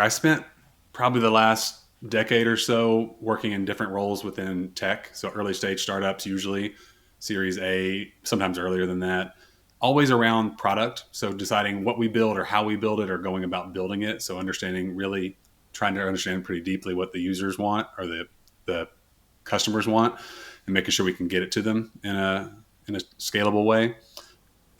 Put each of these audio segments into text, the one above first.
I spent probably the last decade or so working in different roles within tech. So early stage startups, usually Series A, sometimes earlier than that. Always around product. So deciding what we build or how we build it or going about building it. So understanding, really trying to understand pretty deeply what the users want or the customers want, and making sure we can get it to them in a scalable way.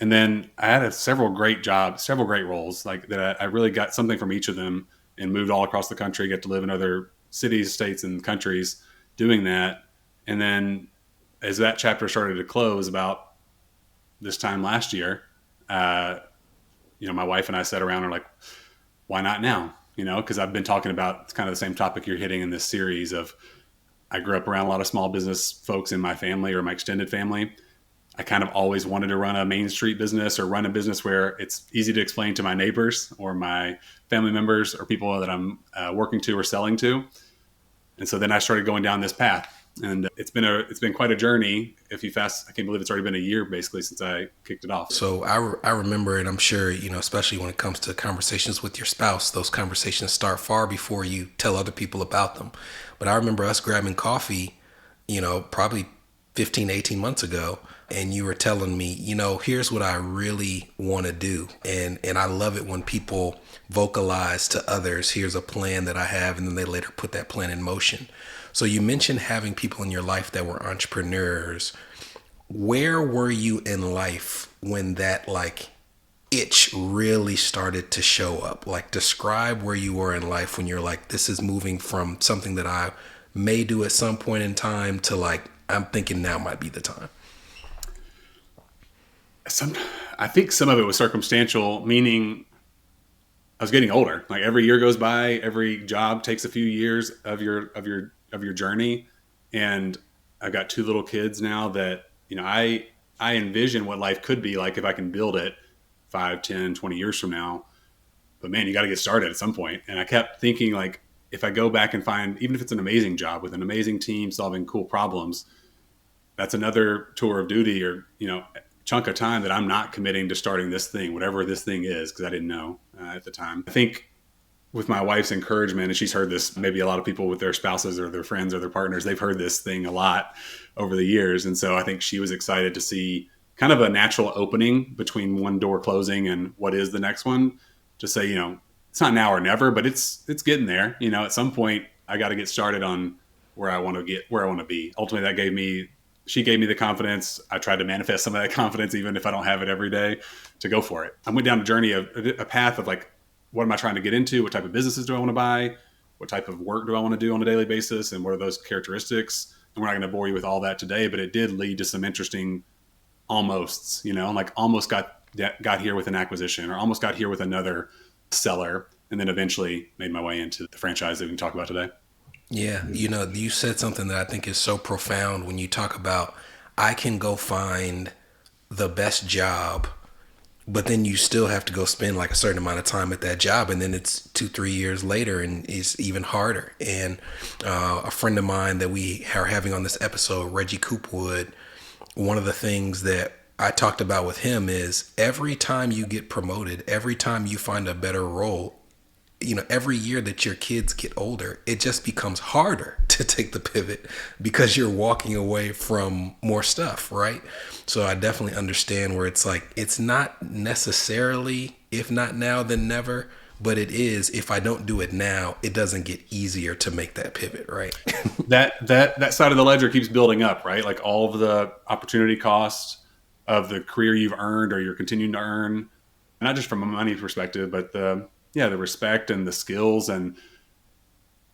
And then I had several great jobs, several great roles like that. I really got something from each of them and moved all across the country, get to live in other cities, states, and countries doing that. And then as that chapter started to close about this time last year, my wife and I sat around and were like, why not now? Because I've been talking about kind of the same topic you're hitting in this series of, I grew up around a lot of small business folks in my family or my extended family. I kind of always wanted to run a Main Street business or run a business where it's easy to explain to my neighbors or my family members or people that I'm working to or selling to. And so then I started going down this path, and it's been quite a journey. If you fast, I can't believe it's already been a year basically since I kicked it off. So I remember, and I'm sure, especially when it comes to conversations with your spouse, those conversations start far before you tell other people about them. But I remember us grabbing coffee, probably 15, 18 months ago. And you were telling me, here's what I really want to do. And I love it when people vocalize to others, here's a plan that I have, and then they later put that plan in motion. So you mentioned having people in your life that were entrepreneurs. Where were you in life when that itch really started to show up? Like, describe where you were in life when you're like, this is moving from something that I may do at some point in time to I'm thinking now might be the time. I think some of it was circumstantial, meaning I was getting older. Like every year goes by, every job takes a few years of your journey. And I've got two little kids now that, I envision what life could be like if I can build it 5, 10, 20 years from now. But man, you got to get started at some point. And I kept thinking if I go back and find, even if it's an amazing job with an amazing team solving cool problems, that's another tour of duty or, chunk of time that I'm not committing to starting this thing, whatever this thing is, because I didn't know at the time. I think with my wife's encouragement, and she's heard this, maybe a lot of people with their spouses or their friends or their partners, they've heard this thing a lot over the years. And so I think she was excited to see kind of a natural opening between one door closing and what is the next one, to say, it's not now or never, but it's getting there. At some point I got to get started on where I want to be. Ultimately, she gave me the confidence. I tried to manifest some of that confidence, even if I don't have it every day, to go for it. I went down a journey of a path of what am I trying to get into? What type of businesses do I want to buy? What type of work do I want to do on a daily basis? And what are those characteristics? And we're not going to bore you with all that today, but it did lead to some interesting almosts, almost got here with an acquisition or almost got here with another seller. And then eventually made my way into the franchise that we can talk about today. Yeah, you said something that I think is so profound when you talk about, I can go find the best job, but then you still have to go spend a certain amount of time at that job. And then it's 2-3 years later and it's even harder. And a friend of mine that we are having on this episode, Reggie Coopwood, one of the things that I talked about with him is every time you get promoted, every time you find a better role, every year that your kids get older, it just becomes harder to take the pivot because you're walking away from more stuff, right? So I definitely understand where it's it's not necessarily, if not now, then never, but it is, if I don't do it now, it doesn't get easier to make that pivot, right? that side of the ledger keeps building up, right? Like all of the opportunity costs of the career you've earned or you're continuing to earn, not just from a money perspective, but the respect and the skills and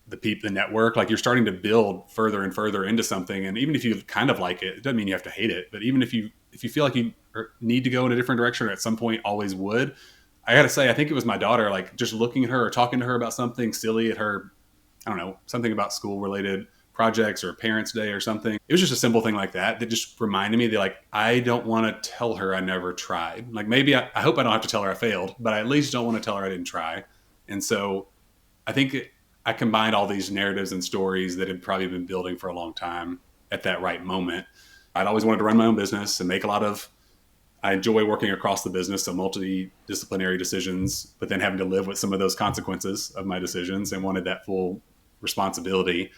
the network, you're starting to build further and further into something. And even if you kind of like it, it doesn't mean you have to hate it. But even if you feel like you need to go in a different direction, or at some point always would, I got to say, I think it was my daughter, just looking at her or talking to her about something silly at her, I don't know, something about school related projects or Parents' Day or something. It was just a simple thing like that just reminded me that I don't want to tell her I never tried. Maybe I hope I don't have to tell her I failed, but I at least don't want to tell her I didn't try. And so I think I combined all these narratives and stories that had probably been building for a long time at that right moment. I'd always wanted to run my own business and make a lot of I enjoy working across the business, so multidisciplinary decisions, but then having to live with some of those consequences of my decisions, and wanted that full responsibility.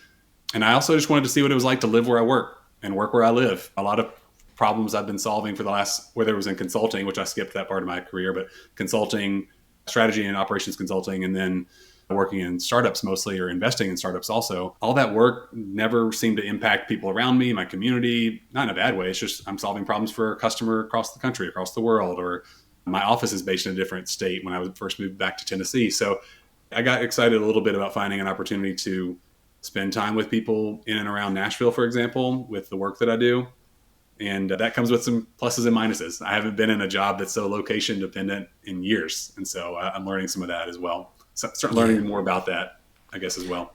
And I also just wanted to see what it was like to live where I work and work where I live. A lot of problems I've been solving for the last, whether it was in consulting, which I skipped that part of my career, but consulting, strategy and operations consulting, and then working in startups mostly, or investing in startups also. All that work never seemed to impact people around me, my community, not in a bad way. It's just I'm solving problems for a customer across the country, across the world, or my office is based in a different state when I first moved back to Tennessee. So I got excited a little bit about finding an opportunity to spend time with people in and around Nashville, for example, with the work that I do. And that comes with some pluses and minuses. I haven't been in a job that's so location dependent in years. And so I'm learning some of that as well. So start Yeah. learning more about that, I guess, as well.